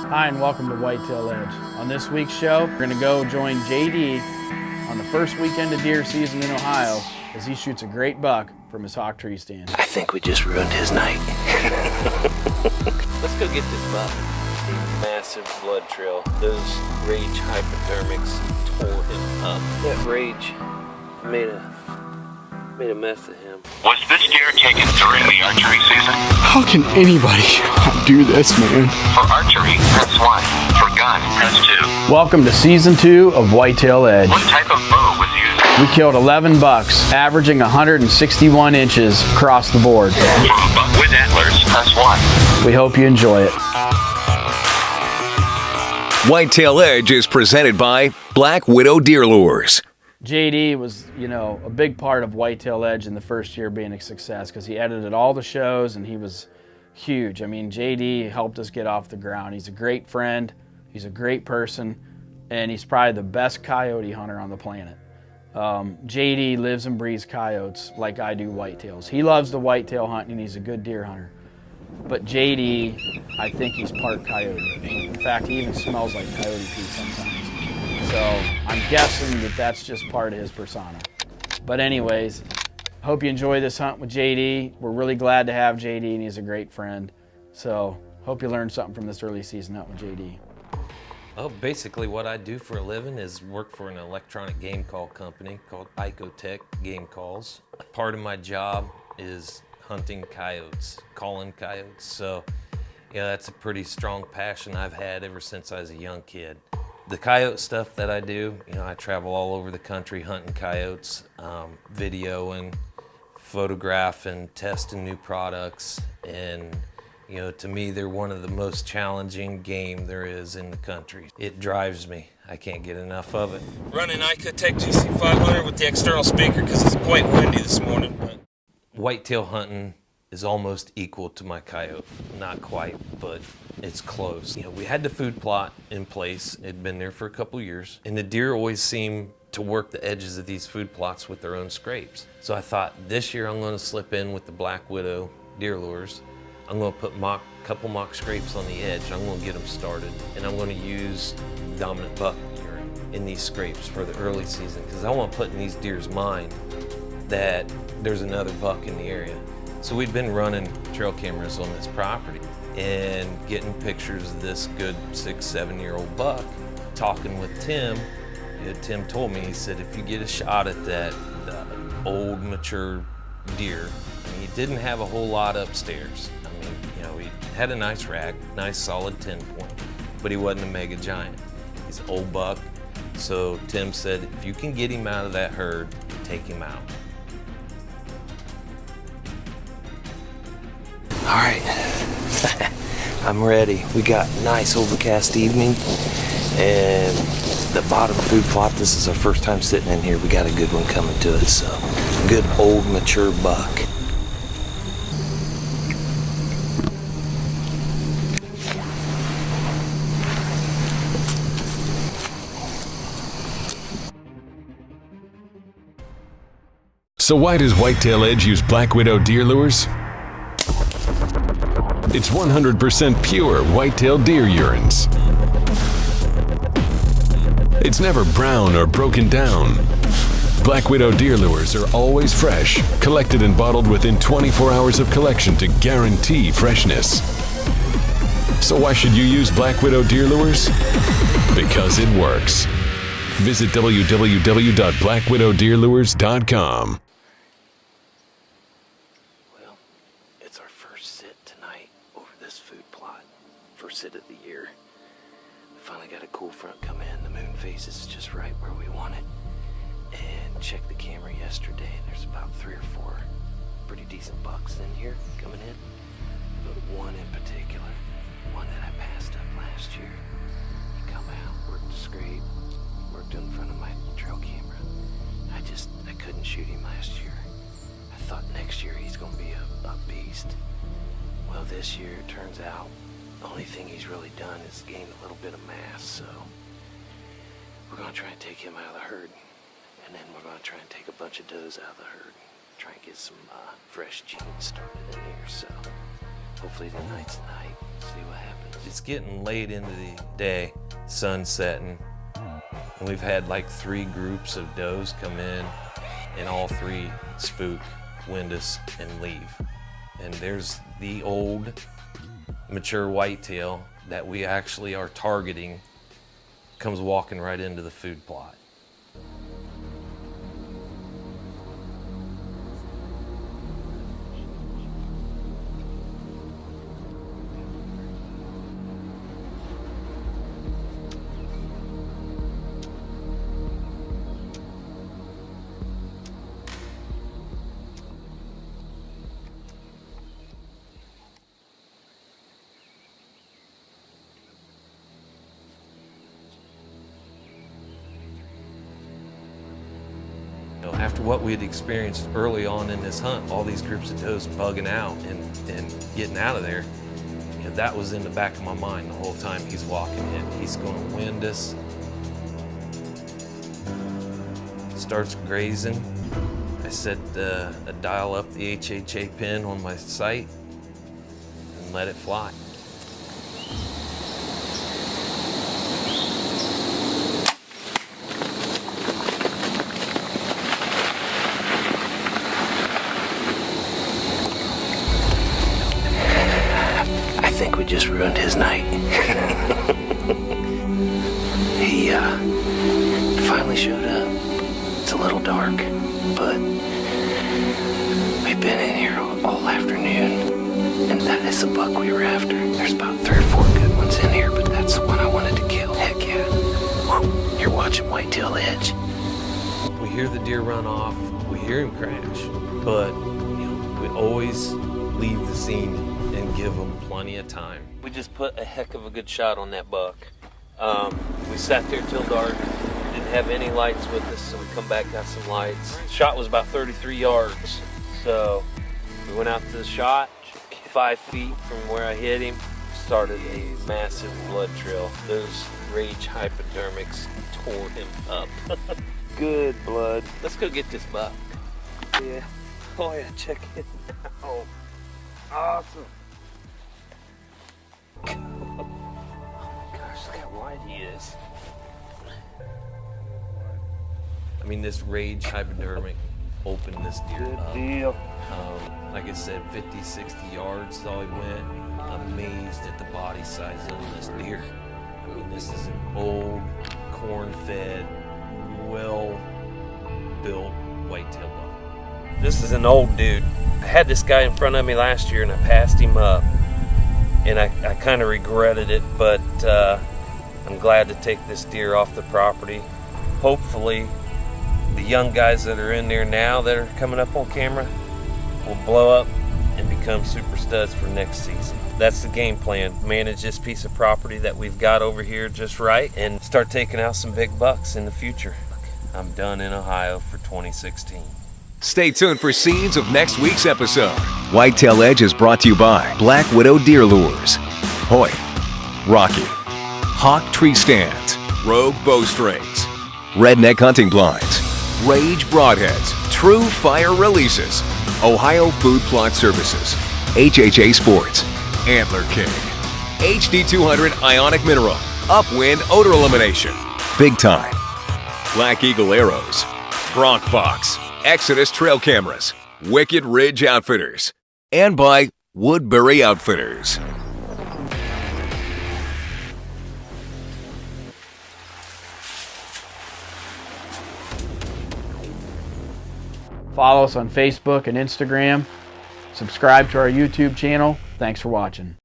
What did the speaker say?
Hi and welcome to Whitetail Edge. On this week's show, we're going to go join JD on the first weekend of deer season in Ohio as he shoots a great buck from his hawk tree stand. I think we just ruined his night. Let's go get this buck. A massive blood trail. Those rage hypodermics tore him up. That rage made a mess of him. Was this deer taken during the archery season? How can anybody do this, man? For archery, press 1. For gun, press 2. Welcome to Season 2 of Whitetail Edge. What type of bow was used? We killed 11 bucks, averaging 161 inches across the board. For a buck with antlers, press 1. We hope you enjoy it. Whitetail Edge is presented by Black Widow Deer Lures. JD was, a big part of Whitetail Edge in the first year being a success because he edited all the shows and he was huge. I mean, JD helped us get off the ground. He's a great friend, he's a great person, and he's probably the best coyote hunter on the planet. JD lives and breathes coyotes like I do whitetails. He loves the whitetail hunting and he's a good deer hunter. But JD, I think he's part coyote. In fact, he even smells like coyote pee sometimes. So I'm guessing that that's just part of his persona. But anyways, hope you enjoy this hunt with JD. We're really glad to have JD and he's a great friend. So hope you learned something from this early season hunt with JD. Oh, basically what I do for a living is work for an electronic game call company called Icotech Game Calls. Part of my job is hunting coyotes, calling coyotes. So, that's a pretty strong passion I've had ever since I was a young kid. The coyote stuff that I do, I travel all over the country hunting coyotes, videoing, photographing, testing new products, and to me they're one of the most challenging game there is in the country. It drives me. I can't get enough of it. Running Icotech GC500 with the external speaker because it's quite windy this morning. But whitetail hunting is almost equal to my coyote. Not quite, but it's close. We had the food plot in place. It'd been there for a couple years, and the deer always seem to work the edges of these food plots with their own scrapes. So I thought this year I'm gonna slip in with the Black Widow deer lures. I'm gonna put couple mock scrapes on the edge. I'm gonna get them started, and I'm gonna use dominant buck urine in these scrapes for the early season because I want to put in these deer's mind that there's another buck in the area. So we've been running trail cameras on this property and getting pictures of this good 6-7-year-old buck. Talking with Tim, Tim told me, he said, if you get a shot at that old mature deer, he didn't have a whole lot upstairs. He had a nice rack, nice solid 10 point, but he wasn't a mega giant. He's an old buck. So Tim said, if you can get him out of that herd, take him out. All right, I'm ready. We got a nice overcast evening and the bottom food plot. This is our first time sitting in here. We got a good one coming to us, so good old mature buck. So why does Whitetail Edge use Black Widow deer lures? It's 100% pure whitetail deer urines. It's never brown or broken down. Black Widow deer lures are always fresh, collected and bottled within 24 hours of collection to guarantee freshness. So why should you use Black Widow deer lures? Because it works. Visit www.blackwidowdeerlures.com. Sit of the year. We finally got a cool front come in. The moon phase is just right where we want it. And checked the camera yesterday, and there's about 3 or 4 pretty decent bucks in here coming in. But one in particular, one that I passed up last year. He come out, worked the scrape, worked in front of my trail camera. I couldn't shoot him last year. I thought next year he's gonna be a beast. Well, this year it turns out the only thing he's really done is gained a little bit of mass, so we're going to try and take him out of the herd, and then we're going to try and take a bunch of does out of the herd, try and get some fresh genes started in here, so hopefully tonight's the night. See what happens. It's getting late into the day, sun setting, and we've had like 3 groups of does come in, and all 3 spook, wind us, and leave. And there's the old mature whitetail that we actually are targeting, comes walking right into the food plot. After what we had experienced early on in this hunt, all these groups of does bugging out and getting out of there, that was in the back of my mind the whole time he's walking in. He's going to wind us. Starts grazing. I set dial up the HHA pin on my sight and let it fly. I think we just ruined his night. He finally showed up. It's a little dark, but we've been in here all afternoon, and that is the buck we were after. There's about 3 or 4 good ones in here, but that's the one I wanted to kill. Heck yeah. Whew. You're watching Whitetail Edge. We hear the deer run off, we hear him crash, but we always leave the scene and give him plenty of time. We just put a heck of a good shot on that buck. We sat there till dark, didn't have any lights with us, so we come back, got some lights. Shot was about 33 yards, so we went out to the shot, 5 feet from where I hit him, started a massive blood trail. Those rage hypodermics tore him up. Good blood. Let's go get this buck. Yeah. Oh yeah, check it out. Awesome. Oh my gosh, look how wide he is. I mean, this rage hypodermic opened this deer up. Good deal. Like I said, 50, 60 yards is all he went. Amazed at the body size of this deer. I mean, this is an old, corn-fed, well-built whitetail buck. This is an old dude. I had this guy in front of me last year and I passed him up. And I kind of regretted it, but I'm glad to take this deer off the property. Hopefully, the young guys that are in there now that are coming up on camera will blow up and become super studs for next season. That's the game plan. Manage this piece of property that we've got over here just right and start taking out some big bucks in the future. I'm done in Ohio for 2016. Stay tuned for scenes of next week's episode. Whitetail Edge is brought to you by Black Widow Deer Lures, Hoyt, Rocky, Hawk Tree Stands, Rogue Bowstrings, Redneck Hunting Blinds, Rage Broadheads, True Fire Releases, Ohio Food Plot Services, HHA Sports, Antler King, HD200 Ionic Mineral, Upwind Odor Elimination, Big Time, Black Eagle Arrows, BRONC Box, Exodus Trail Cameras, Wicked Ridge Outfitters, and by Woodbury Outfitters. Follow us on Facebook and Instagram. Subscribe to our YouTube channel. Thanks for watching.